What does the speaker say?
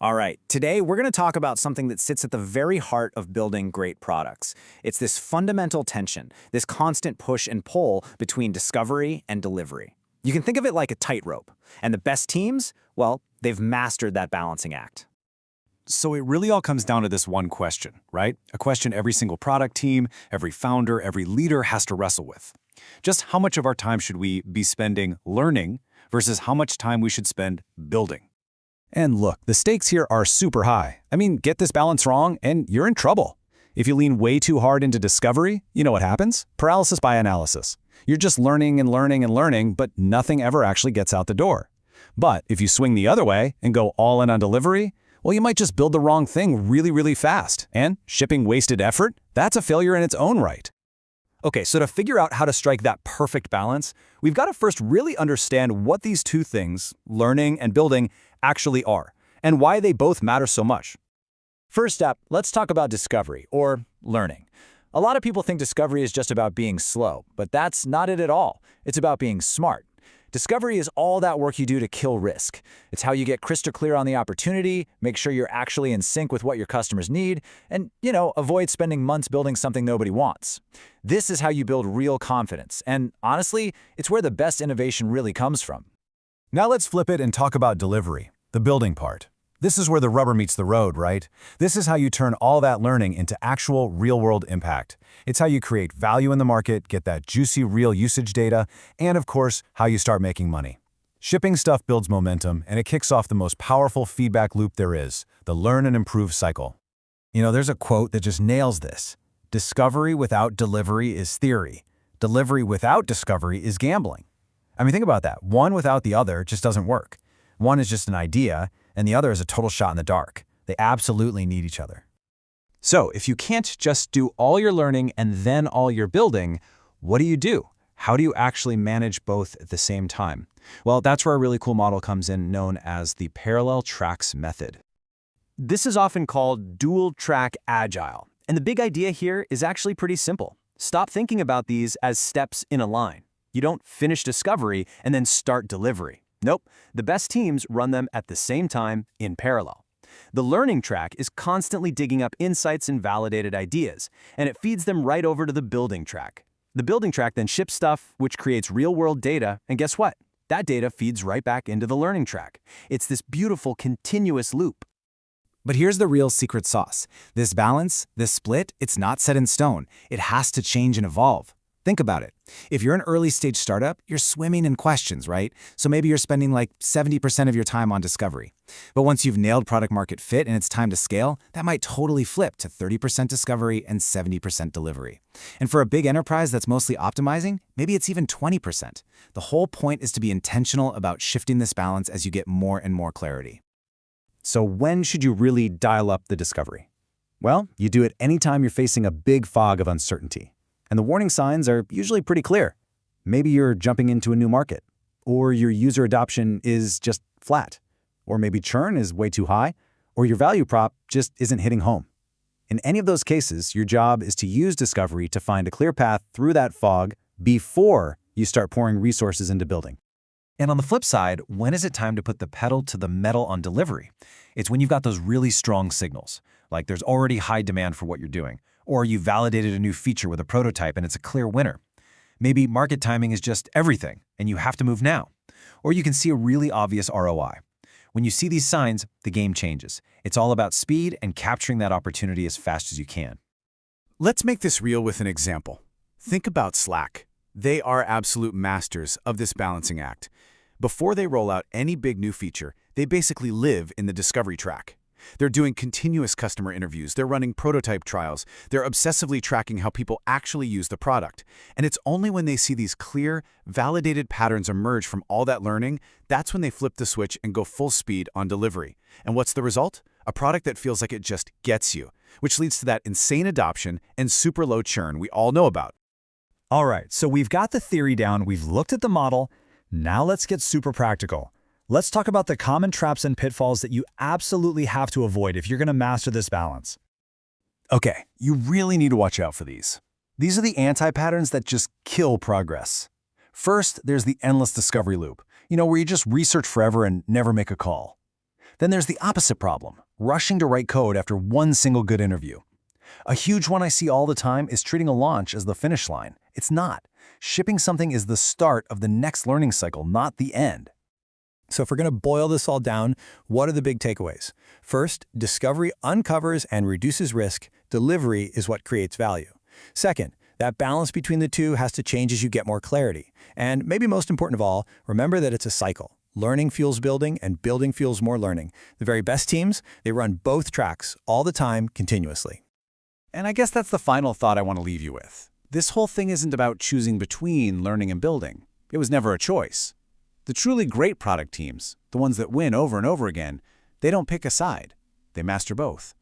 All right, today we're going to talk about something that sits at the very heart of building great products. It's this fundamental tension, this constant push and pull between discovery and delivery. You can think of it like a tightrope, and the best teams, well, they've mastered that balancing act. So it really all comes down to this one question, right? A question every single product team, every founder, every leader has to wrestle with. Just how much of our time should we be spending learning versus how much time we should spend building? And look, the stakes here are super high. I mean, get this balance wrong and you're in trouble. If you lean way too hard into discovery, you know what happens? Paralysis by analysis. You're just learning and learning and learning, but nothing ever actually gets out the door. But if you swing the other way and go all in on delivery, well, you might just build the wrong thing really, really fast. And shipping wasted effort, that's a failure in its own right. Okay, so to figure out how to strike that perfect balance, we've got to first really understand what these two things, learning and building, actually are, and why they both matter so much. First up, let's talk about discovery, or learning. A lot of people think discovery is just about being slow, but that's not it at all. It's about being smart. Discovery is all that work you do to kill risk. It's how you get crystal clear on the opportunity, make sure you're actually in sync with what your customers need, and, avoid spending months building something nobody wants. This is how you build real confidence, and honestly, it's where the best innovation really comes from. Now let's flip it and talk about delivery, the building part. This is where the rubber meets the road, right? This is how you turn all that learning into actual real-world impact. It's how you create value in the market, get that juicy real usage data, and of course, how you start making money. Shipping stuff builds momentum, and it kicks off the most powerful feedback loop there is, the learn and improve cycle. There's a quote that just nails this. Discovery without delivery is theory. Delivery without discovery is gambling. I mean, think about that. One without the other just doesn't work. One is just an idea, and the other is a total shot in the dark. They absolutely need each other. So if you can't just do all your learning and then all your building, what do you do? How do you actually manage both at the same time? Well, that's where a really cool model comes in known as the parallel tracks method. This is often called dual track agile. And the big idea here is actually pretty simple. Stop thinking about these as steps in a line. You don't finish discovery and then start delivery. Nope, the best teams run them at the same time in parallel. The learning track is constantly digging up insights and validated ideas, and it feeds them right over to the building track. The building track then ships stuff, which creates real-world data, and guess what? That data feeds right back into the learning track. It's this beautiful, continuous loop. But here's the real secret sauce. This balance, this split, it's not set in stone. It has to change and evolve. Think about it. If you're an early-stage startup, you're swimming in questions, right? So maybe you're spending like 70% of your time on discovery. But once you've nailed product-market fit and it's time to scale, that might totally flip to 30% discovery and 70% delivery. And for a big enterprise that's mostly optimizing, maybe it's even 20%. The whole point is to be intentional about shifting this balance as you get more and more clarity. So when should you really dial up the discovery? Well, you do it anytime you're facing a big fog of uncertainty. And the warning signs are usually pretty clear. Maybe you're jumping into a new market, or your user adoption is just flat, or maybe churn is way too high, or your value prop just isn't hitting home. In any of those cases, your job is to use discovery to find a clear path through that fog before you start pouring resources into building. And on the flip side, when is it time to put the pedal to the metal on delivery? It's when you've got those really strong signals, like there's already high demand for what you're doing, or you validated a new feature with a prototype and it's a clear winner. Maybe market timing is just everything and you have to move now. Or you can see a really obvious ROI. When you see these signs, the game changes. It's all about speed and capturing that opportunity as fast as you can. Let's make this real with an example. Think about Slack. They are absolute masters of this balancing act. Before they roll out any big new feature, they basically live in the discovery track. They're doing continuous customer interviews, they're running prototype trials, they're obsessively tracking how people actually use the product. And it's only when they see these clear, validated patterns emerge from all that learning, that's when they flip the switch and go full speed on delivery. And what's the result? A product that feels like it just gets you, which leads to that insane adoption and super low churn we all know about. All right, so we've got the theory down, we've looked at the model. Now let's get super practical. Let's talk about the common traps and pitfalls that you absolutely have to avoid if you're going to master this balance. Okay, you really need to watch out for these. These are the anti-patterns that just kill progress. First, there's the endless discovery loop, where you just research forever and never make a call. Then there's the opposite problem, rushing to write code after one single good interview. A huge one I see all the time is treating a launch as the finish line. It's not. Shipping something is the start of the next learning cycle, not the end. So if we're going to boil this all down, what are the big takeaways? First, discovery uncovers and reduces risk. Delivery is what creates value. Second, that balance between the two has to change as you get more clarity. And maybe most important of all, remember that it's a cycle. Learning fuels building, and building fuels more learning. The very best teams, they run both tracks all the time, continuously. And I guess that's the final thought I want to leave you with. This whole thing isn't about choosing between learning and building. It was never a choice. The truly great product teams, the ones that win over and over again, they don't pick a side. They master both.